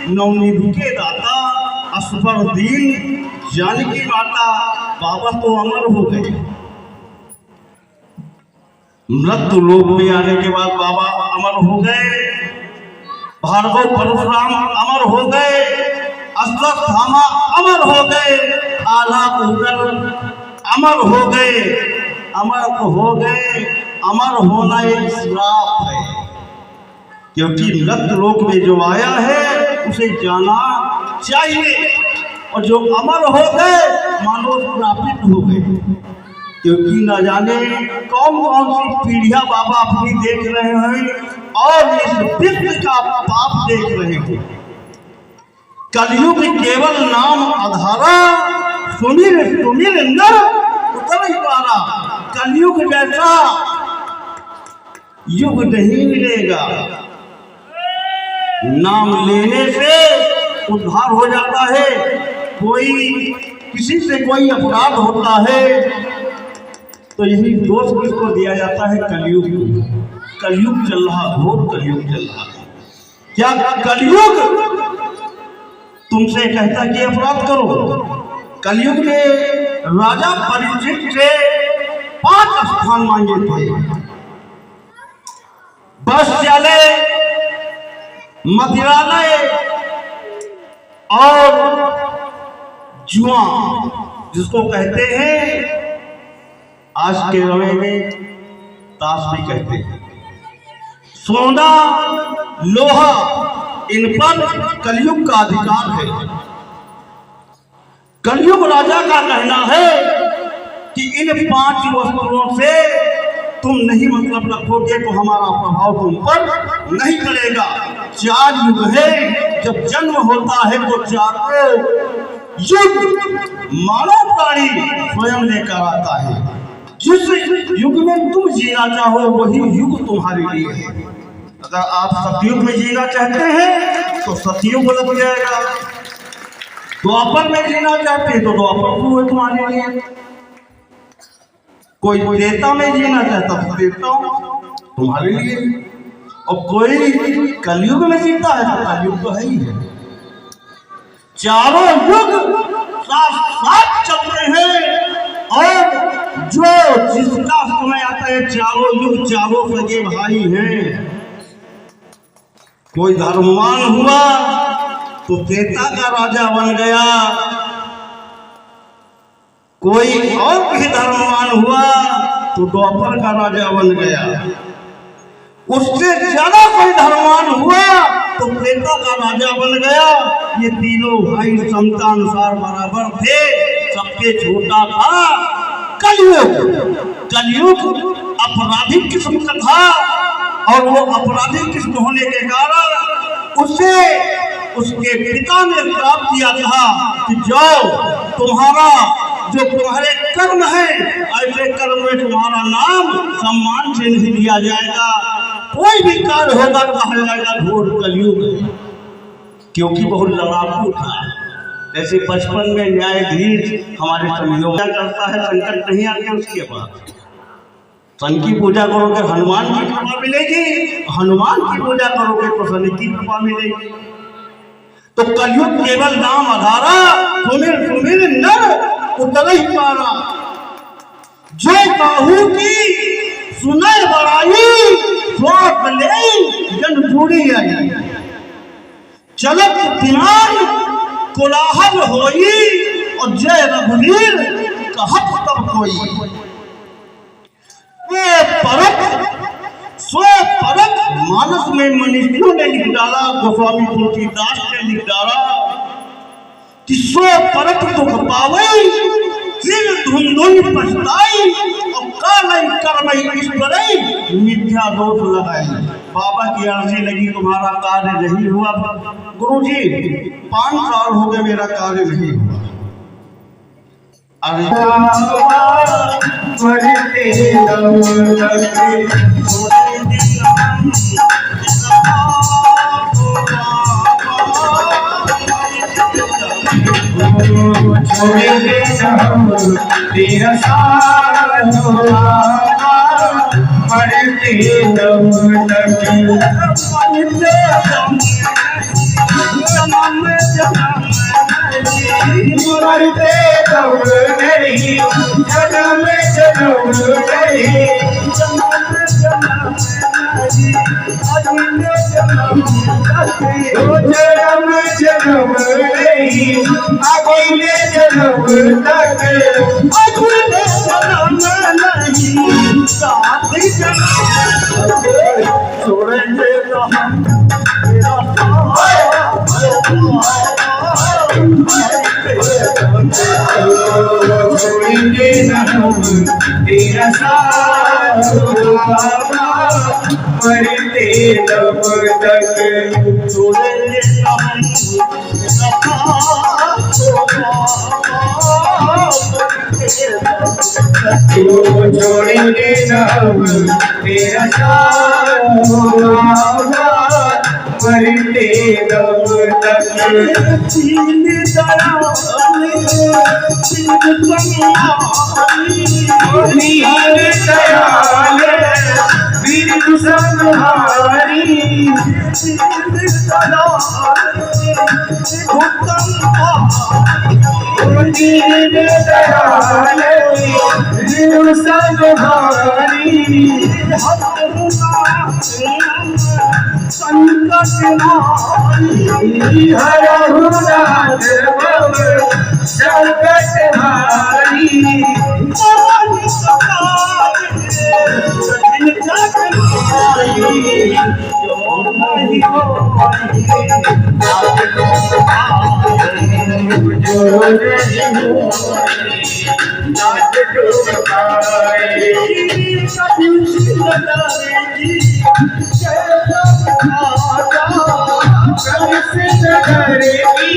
नवनिधि के दाता असफरदीन जानकी माता बाबा तो अमर हो गए। मृत्यु लोक में आने के बाद बाबा अमर हो गए, भार्गव परशुराम अमर हो गए, अश्वत्थामा अमर हो गए, आला उदल अमर हो गए। अमर तो हो गए, अमर होना एक श्राप है, क्योंकि मृत्यु लोक में जो आया है उसे जाना चाहिए, और जो अमर हो गए मानो श्रापित हो गए, क्योंकि न जाने कौन कौन सी पीढ़ियां बाबा अपनी देख रहे हैं और इस विश्व का पाप देख रहे हैं। कलयुग केवल नाम आधारा, सुमिर सुमिर नर उतर ही पारा। कलयुग जैसा युग नहीं मिलेगा। नाम लेने से उद्धार हो जाता है। कोई किसी से कोई अपराध होता है तो यही दोष किसको दिया जाता है? कलयुग। कलयुग चल रहा, घोर कलयुग चल रहा। क्या कलयुग तुमसे कहता कि अपराध करो? कलयुग में राजा परीक्षित से 5 स्थान मांगे थे, वैश्यालय, मदिरालय और जुआ, जिसको कहते हैं आज के समय में ताश भी कहते हैं। सोना लोहा, इन पर कलयुग का अधिकार है। कलयुग राजा का कहना है कि इन 5 वस्तुओं से तुम नहीं मतलब रखोगे तो हमारा प्रभाव तुम पर नहीं पड़ेगा। 4 युग है, जब जन्म होता है तो 4 युग मानव प्राणी स्वयं लेकर आता है। जिस युग में तुम जीना चाहो वही युग तुम्हारे लिए है। अगर आप सतयुग में जीना चाहते हैं तो सतयुग लग जाएगा, द्वापर में जीना चाहते हैं तो द्वापर हुए तुम्हारे लिए, कोई त्रेता में जीना चाहता तो त्रेता तुम्हारे लिए, और कोई कलयुग में जीता है तो कलयुग तो है ही है। चारों युग साथ साथ चल रहे हैं, और जो जिसका समय आता है चारों युग चारों सगे भाई हैं। कोई धर्मवान हुआ तो त्रेता का राजा बन गया, कोई और भी धर्मवान हुआ तो द्वापर का राजा बन गया, उससे ज्यादा कोई धर्मवान हुआ तो त्रेता का राजा बन गया। ये तीनों भाई क्षमता अनुसार बराबर थे, सबके छोटा था कलयुग। कलयुग आपराधिक किस्म का था, और वो आपराधिक किस्म होने के कारण उसे उसके पिता ने श्राप दिया था कि जाओ, तुम्हारे कर्म है, ऐसे कर्म में तुम्हारा नाम सम्मान से नहीं लिया जाएगा, कोई भी कार्य होगा तो कहा जाएगा घोर कलयुग है। क्योंकि बहुत लड़ाकू था। जैसे बचपन में न्यायाधीश हमारे समझो क्या करता है, संकट नहीं आते उसके बाद सन की पूजा करोगे हनुमान की कृपा मिलेगी, हनुमान की पूजा करोगे तो सन की कृपा मिलेगी। तो कलयुग केवल नाम आधारा, सुमिर सुमिर नर उतर ही पारा। जो काहू की सुने बड़ाई, स्वाप ले जन बूढ़ी आई। चलत दिनान कोलाहल होई, और जय रघुवीर कहत तब कोई। परत मानस में मनुष्यों ने लिख डाला, गोस्वामी तुलसीदास ने लिख डाला कि सो परत दुख पावई, सिर धुंधुन पछताई, और कालई करमई ईश्वरई मिथ्या दोष लगाई। बाबा की अर्जी लगी तुम्हारा कार्य नहीं हुआ गुरुजी, 5 साल हो गए मेरा कार्य नहीं हुआ। तेरा साथ पढ़ते जन्म जन्म मरते दम नहीं, जन्म जन्म नहीं, जन्म जन्म अगले जन्म ओ जन्म जन्म नहीं, अगले जन्म तक, अगले जन्म नहीं साथ जन्म छोड़ेंगे तो हम तेरा छोड़ेंगे न हम तेरा साथ, मरते दम तक, छोड़ेंगे तो हम छोड़ेंगे न हम तेरा साथ, मरते दम तक। चीन नीर दयाल बिरु संहारी, नीर दयाल बिरु संहारी, हरहु नाथ भव संकट हारी, नाथ डूब पाए, कभी से नगर की